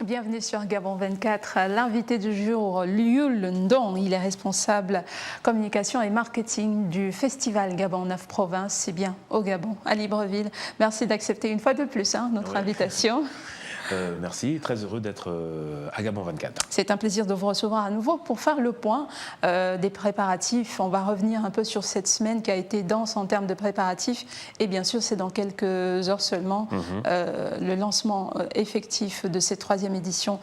Bienvenue sur Gabon 24. L'invité du jour, Liul Ndong, il est responsable communication et marketing du festival Gabon 9 Provinces, c'est bien au Gabon, à Libreville. Merci d'accepter une fois de plus notre invitation. Merci, très heureux d'être à Gabon 24. C'est un plaisir de vous recevoir à nouveau pour faire le point des préparatifs. On va revenir un peu sur cette semaine qui a été dense en termes de préparatifs. Et bien sûr, c'est dans quelques heures seulement le lancement effectif de cette troisième édition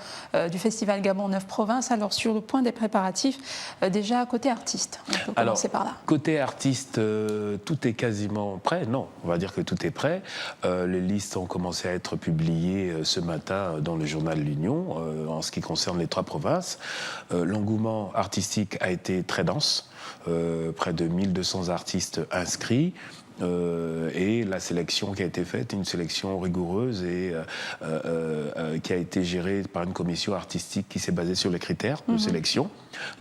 du Festival Gabon 9 Provinces. Alors, sur le point des préparatifs, déjà côté artiste, on peut commencer par là. Côté artiste, tout est quasiment prêt. Non, on va dire que tout est prêt. Les listes ont commencé à être publiées ce matin dans le journal L'Union, en ce qui concerne les trois provinces. L'engouement artistique a été très dense, près de 1200 artistes inscrits. Et la sélection qui a été faite, une sélection rigoureuse et qui a été gérée par une commission artistique qui s'est basée sur les critères de sélection.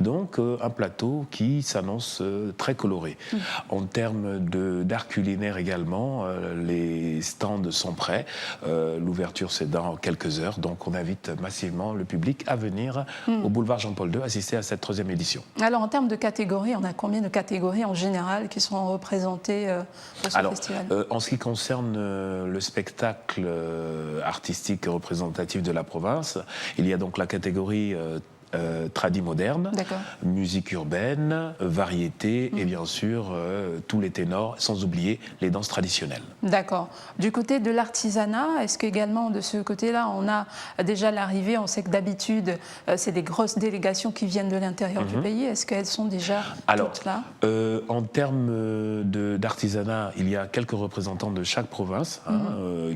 Donc un plateau qui s'annonce très coloré. En termes d'art culinaire également, les stands sont prêts. L'ouverture c'est dans quelques heures, donc on invite massivement le public à venir au boulevard Jean-Paul II assister à cette troisième édition. Alors en termes de catégories, on a combien de catégories en général qui sont représentées pour ce festival ? En ce qui concerne le spectacle artistique représentatif de la province, il y a donc la catégorie tradi moderne, musique urbaine, variété et bien sûr tous les ténors, sans oublier les danses traditionnelles. D'accord. Du côté de l'artisanat, est-ce qu'également de ce côté-là, on a déjà l'arrivée, on sait que d'habitude c'est des grosses délégations qui viennent de l'intérieur du pays, est-ce qu'elles sont déjà toutes là ? En termes d'artisanat, il y a quelques représentants de chaque province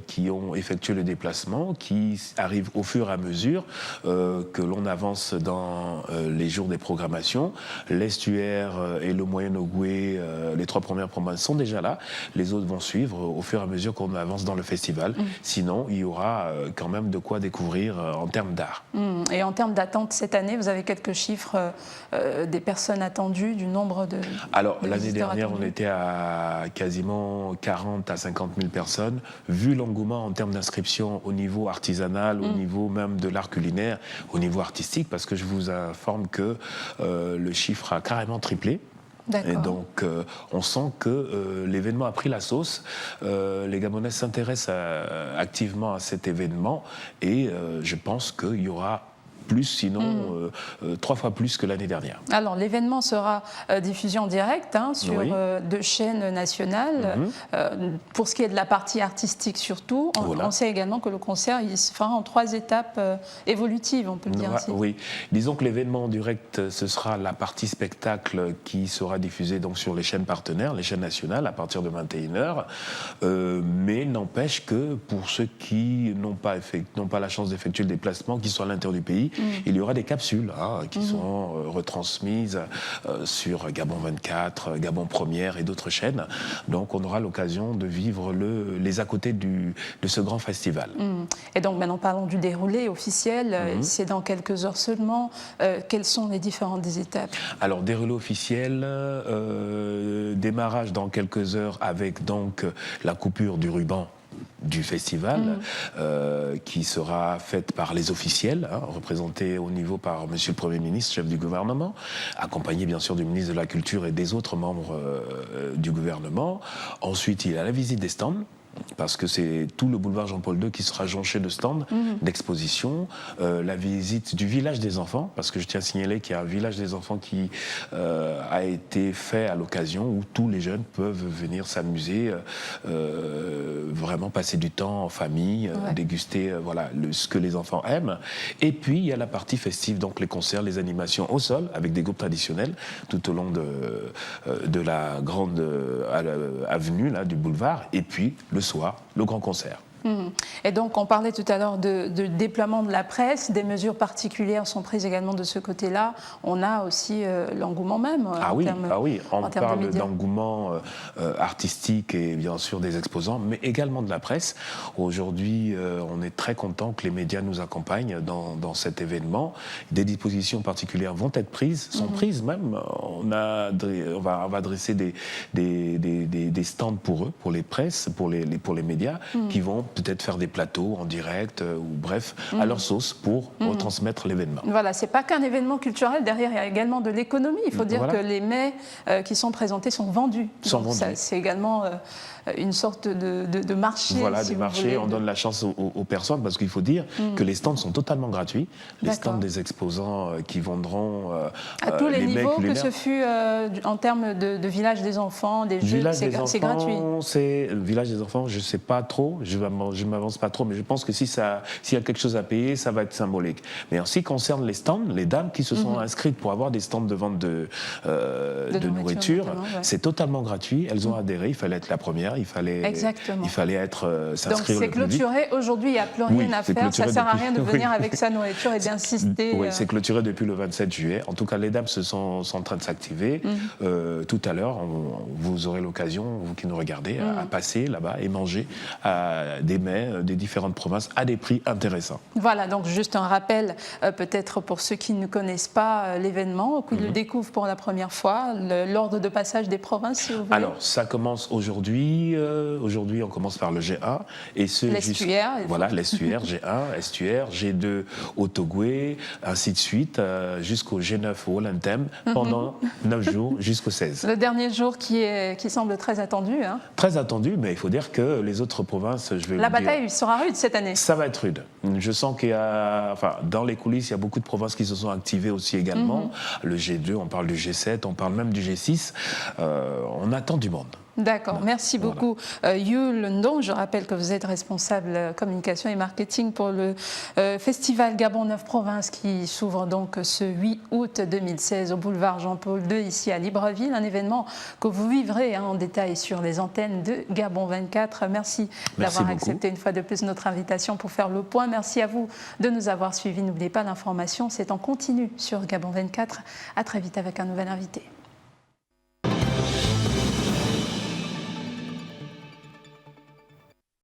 qui ont effectué le déplacement, qui arrivent au fur et à mesure que l'on avance dans les jours des programmations. L'Estuaire et le Moyen-Ogooué, les trois premières provinces sont déjà là. Les autres vont suivre au fur et à mesure qu'on avance dans le festival. Sinon, il y aura quand même de quoi découvrir en termes d'art. Et en termes d'attente cette année, vous avez quelques chiffres des personnes attendues, du nombre de... Alors, l'année dernière, on était à quasiment 40 à 50 000 personnes. Vu l'engouement en termes d'inscription au niveau artisanal, au niveau même de l'art culinaire, au niveau artistique, parce que je vous informe que le chiffre a carrément triplé. Et donc, on sent que l'événement a pris la sauce. Les Gabonais s'intéressent activement à cet événement et je pense qu'il y aura plus, sinon 3 fois plus que l'année dernière. Alors, l'événement sera diffusé en direct sur 2 chaînes nationales. Pour ce qui est de la partie artistique surtout, on sait également que le concert il se fera en 3 étapes évolutives, on peut le dire ainsi. Oui, disons que l'événement en direct, ce sera la partie spectacle qui sera diffusée donc, sur les chaînes partenaires, les chaînes nationales, à partir de 21h. Mais n'empêche que pour ceux qui n'ont pas la chance d'effectuer le déplacement, qui sont à l'intérieur du pays, il y aura des capsules qui seront retransmises sur Gabon 24, Gabon Première et d'autres chaînes. Donc on aura l'occasion de vivre les à côté de ce grand festival. Et donc maintenant parlons du déroulé officiel. C'est dans quelques heures seulement. Quelles sont les différentes étapes ? Alors déroulé officiel, démarrage dans quelques heures avec donc la coupure du ruban du festival qui sera faite par les officiels, représentés au niveau par Monsieur le Premier ministre, chef du gouvernement, accompagné bien sûr du ministre de la Culture et des autres membres du gouvernement. Ensuite, il y a la visite des stands, parce que c'est tout le boulevard Jean-Paul II qui sera jonché de stands, d'expositions, la visite du village des enfants, parce que je tiens à signaler qu'il y a un village des enfants qui a été fait à l'occasion où tous les jeunes peuvent venir s'amuser, vraiment passer du temps en famille, déguster ce que les enfants aiment. Et puis il y a la partie festive, donc les concerts, les animations au sol, avec des groupes traditionnels tout au long de la grande avenue là, du boulevard, et puis le soir, le grand concert. Et donc, on parlait tout à l'heure de déploiement de la presse, des mesures particulières sont prises également de ce côté-là. On a aussi l'engouement même. On parle d'engouement artistique et bien sûr des exposants, mais également de la presse. Aujourd'hui, on est très content que les médias nous accompagnent dans cet événement. Des dispositions particulières vont être prises, sont prises même. On va dresser des stands pour eux, pour les presses, pour les médias, qui vont peut-être faire des plateaux en direct, ou bref, à leur sauce pour retransmettre l'événement. Voilà, c'est pas qu'un événement culturel, derrière il y a également de l'économie. Il faut dire Voilà. que les mets qui sont présentés sont vendus. C'est également une sorte de marché. Voilà, si des vous marchés, voulez. on donne la chance aux personnes, parce qu'il faut dire que les stands sont totalement gratuits. Les stands des exposants qui vendront à tous les niveaux, que culinaires. ce fut en termes de village des enfants, des jeux, c'est gratuit. Le village des enfants, je ne sais pas trop, je ne m'avance pas trop, mais je pense que s'il y a quelque chose à payer, ça va être symbolique. Mais en ce qui concerne les stands, les dames qui se sont inscrites pour avoir des stands de vente de nourriture, c'est totalement gratuit. Elles ont adhéré, il fallait être la première, il fallait s'inscrire. Donc c'est clôturé aujourd'hui, il n'y a plus rien à faire, ça ne sert à rien de venir avec sa nourriture et d'insister. Oui, c'est clôturé depuis le 27 juillet. En tout cas, les dames sont en train de s'activer. Tout à l'heure, vous aurez l'occasion, vous qui nous regardez, à passer là-bas et manger des mets des différentes provinces à des prix intéressants. Voilà, donc juste un rappel, peut-être pour ceux qui ne connaissent pas l'événement, ou qui le découvrent pour la première fois, l'ordre de passage des provinces, si vous voulez. Alors, ça commence aujourd'hui. Aujourd'hui, on commence par le G1. L'estuaire. Voilà, l'estuaire, G1, estuaire, G2 au Togoué, ainsi de suite, jusqu'au G9 au Wollentem, pendant 9 jours, jusqu'au 16. Le dernier jour qui semble très attendu. Hein. Très attendu, mais il faut dire que les autres provinces, La bataille sera rude cette année. Ça va être rude. Je sens qu'il y a, dans les coulisses, il y a beaucoup de provinces qui se sont activées aussi également. Le G2, on parle du G7, on parle même du G6. On attend du monde. D'accord, merci beaucoup. Yul Ndong, je rappelle que vous êtes responsable communication et marketing pour le festival Gabon 9 Provinces qui s'ouvre donc ce 8 août 2016 au boulevard Jean-Paul II ici à Libreville, un événement que vous vivrez en détail sur les antennes de Gabon 24. Merci d'avoir accepté une fois de plus notre invitation pour faire le point. Merci à vous de nous avoir suivis. N'oubliez pas l'information, c'est en continu sur Gabon 24. À très vite avec un nouvel invité.